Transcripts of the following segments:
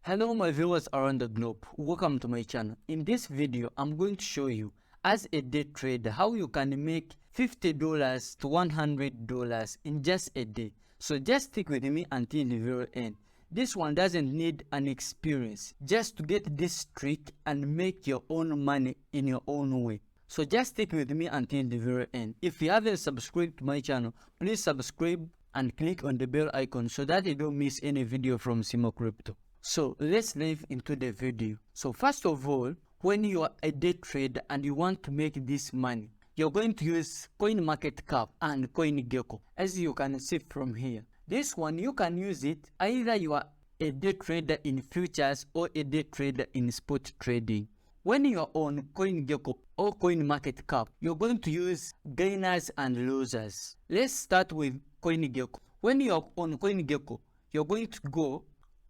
Hello my viewers around the globe, welcome to my channel. In this video, I'm going to show you as a day trader how you can make $50 to $100 in just a day. So just stick with me until the very end. This one doesn't need an experience just to get this trick and make your own money in your own way. So just stick with me until the very end. If you haven't subscribed to my channel, please subscribe and click on the bell icon so that you don't miss any video from Simo Crypto. So let's dive into the video. So first of all, when you are a day trader and you want to make this money, you're going to use CoinMarketCap and CoinGecko, as you can see from here. This one you can use it either you are a day trader in futures or a day trader in spot trading. When you are on CoinGecko or CoinMarketCap, you're going to use gainers and losers. Let's start with CoinGecko. When you are on CoinGecko, you're going to go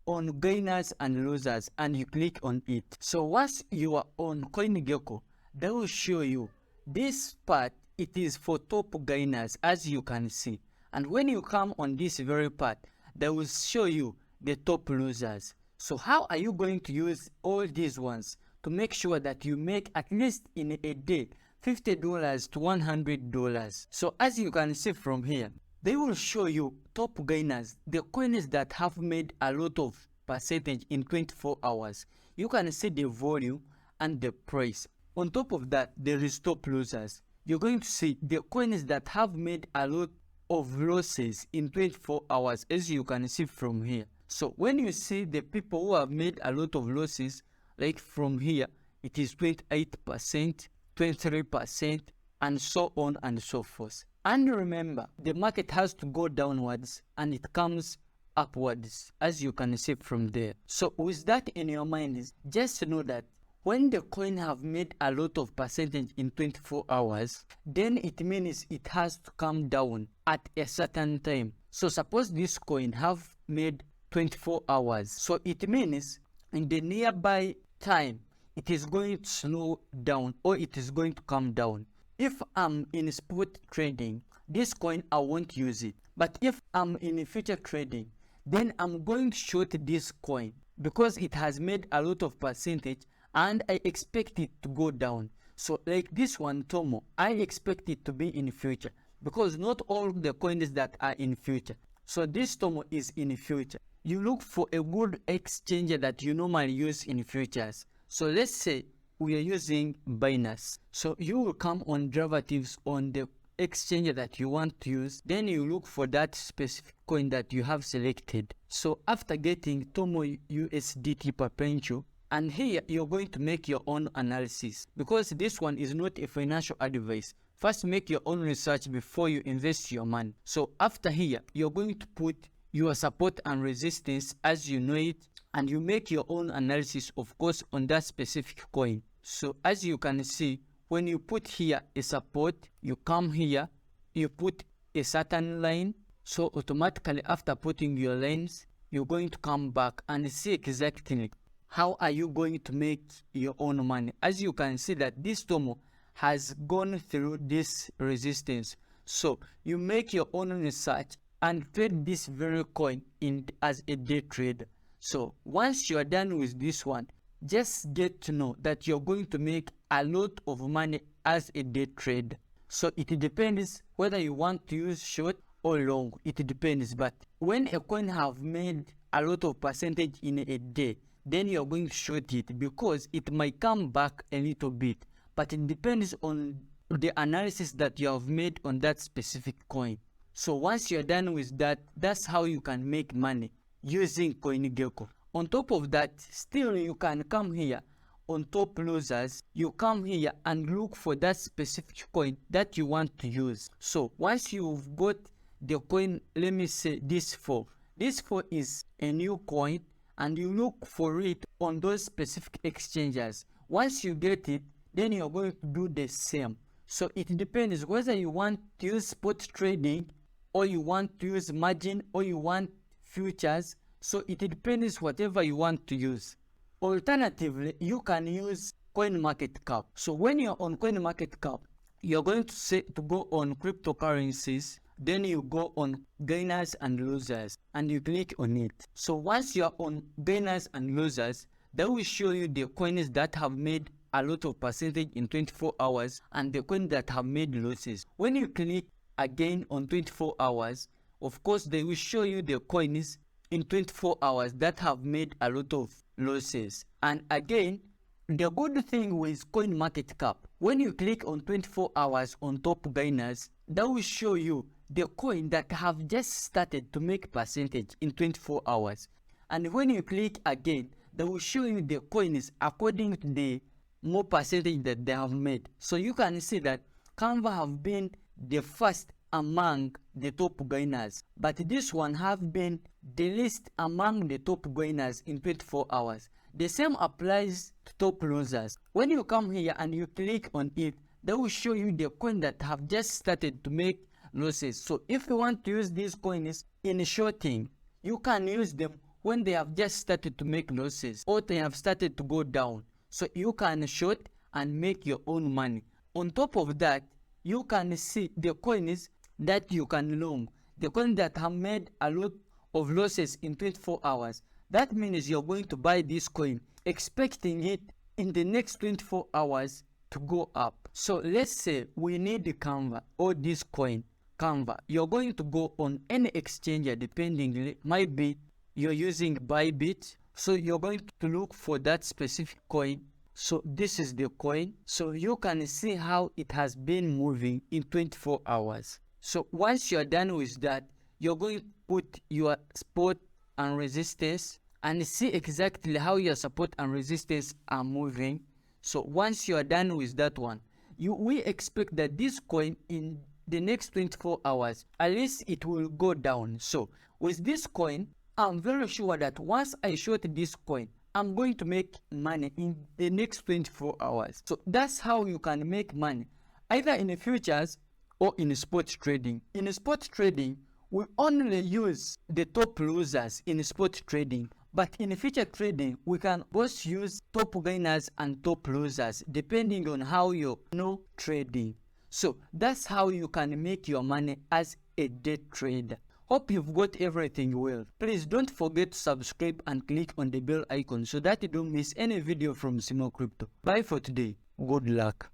on gainers and losers and you click on it. So once you are on CoinGecko, they will show you this part. It is for top gainers, as you can see, and when you come on this very part, they will show you the top losers. So how are you going to use all these ones to make sure that you make at least in a day $50 to $100? So as you can see from here, they will show you top gainers, the coins that have made a lot of percentage in 24 hours. You can see the volume and the price. On top of that, there is top losers. You're going to see the coins that have made a lot of losses in 24 hours, as you can see from here. So when you see the people who have made a lot of losses, like from here, it is 28%, 23%, and so on and so forth. And remember, the market has to go downwards and it comes upwards, as you can see from there. So with that in your mind, just know that when the coin have made a lot of percentage in 24 hours, then it means it has to come down at a certain time. So suppose this coin have made 24 hours. So it means in the nearby time, it is going to slow down or it is going to come down. If I'm in spot trading, this coin I won't use it. But if I'm in future trading, then I'm going to short this coin because it has made a lot of percentage and I expect it to go down. So like this one, Tomo, I expect it to be in future because not all the coins that are in future. So this Tomo is in future. You look for a good exchanger that you normally use in futures. So let's say we are using Binance. So you will come on derivatives on the exchange that you want to use. Then you look for that specific coin that you have selected. So after getting Tomo USDT perpetual, and here you're going to make your own analysis because this one is not a financial advice. First make your own research before you invest your money. So after here, you're going to put your support and resistance as you know it, and you make your own analysis, of course, on that specific coin. So as you can see, when you put here a support, you come here, you put a certain line. So automatically after putting your lines, you're going to come back and see exactly how are you going to make your own money. As you can see that this Tomo has gone through this resistance. So you make your own research and trade this very coin in as a day trader. So once you are done with this one, just get to know that you're going to make a lot of money as a day trader. So it depends whether you want to use short or long. It depends. But when a coin have made a lot of percentage in a day, then you're going to short it because it might come back a little bit. But it depends on the analysis that you have made on that specific coin. So once you're done with that, that's how you can make money using CoinGecko. On top of that, still you can come here on top losers. You come here and look for that specific coin that you want to use. So once you've got the coin, let me say this 4. This 4 is a new coin and you look for it on those specific exchanges. Once you get it, then you're going to do the same. So it depends whether you want to use spot trading or you want to use margin or you want futures. So it depends whatever you want to use. Alternatively, you can use CoinMarketCap. So when you're on CoinMarketCap, you're going to go on cryptocurrencies. then you go on gainers and losers and you click on it. So once you are on gainers and losers, that will show you the coins that have made a lot of percentage in 24 hours and the coins that have made losses. When you click again on 24 hours, of course they will show you the coins in 24 hours that have made a lot of losses. And again, the good thing with coin market cap, when you click on 24 hours on top gainers, that will show you the coin that have just started to make percentage in 24 hours. And when you click again, they will show you the coins according to the more percentage that they have made. So you can see that Canva have been the first among the top gainers, but this one have been the least among the top gainers in 24 hours. The same applies to top losers. When you come here and you click on it, they will show you the coin that have just started to make losses. So if you want to use these coins in shorting, you can use them when they have just started to make losses or they have started to go down. So you can short and make your own money. On top of that, you can see the coins that you can long, the coins that have made a lot of losses in 24 hours. That means you're going to buy this coin expecting it in the next 24 hours to go up. So let's say we need the Canva or this coin Canva. You're going to go on any exchanger depending, maybe you're using bybit, so you're going to look for that specific coin. So this is the coin, so you can see how it has been moving in 24 hours. So once you're done with that, you're going to put your support and resistance and see exactly how your support and resistance are moving. So once you are done with that one, we expect that this coin in the next 24 hours, at least it will go down. So with this coin, I'm very sure that once I short this coin, I'm going to make money in the next 24 hours. So that's how you can make money, either in the futures or in spot trading. In spot trading, we only use the top losers in spot trading. But in future trading, we can both use top gainers and top losers depending on how you know trading. So that's how you can make your money as a day trader. Hope you've got everything well. Please don't forget to subscribe and click on the bell icon so that you don't miss any video from Simo Crypto. Bye for today. Good luck.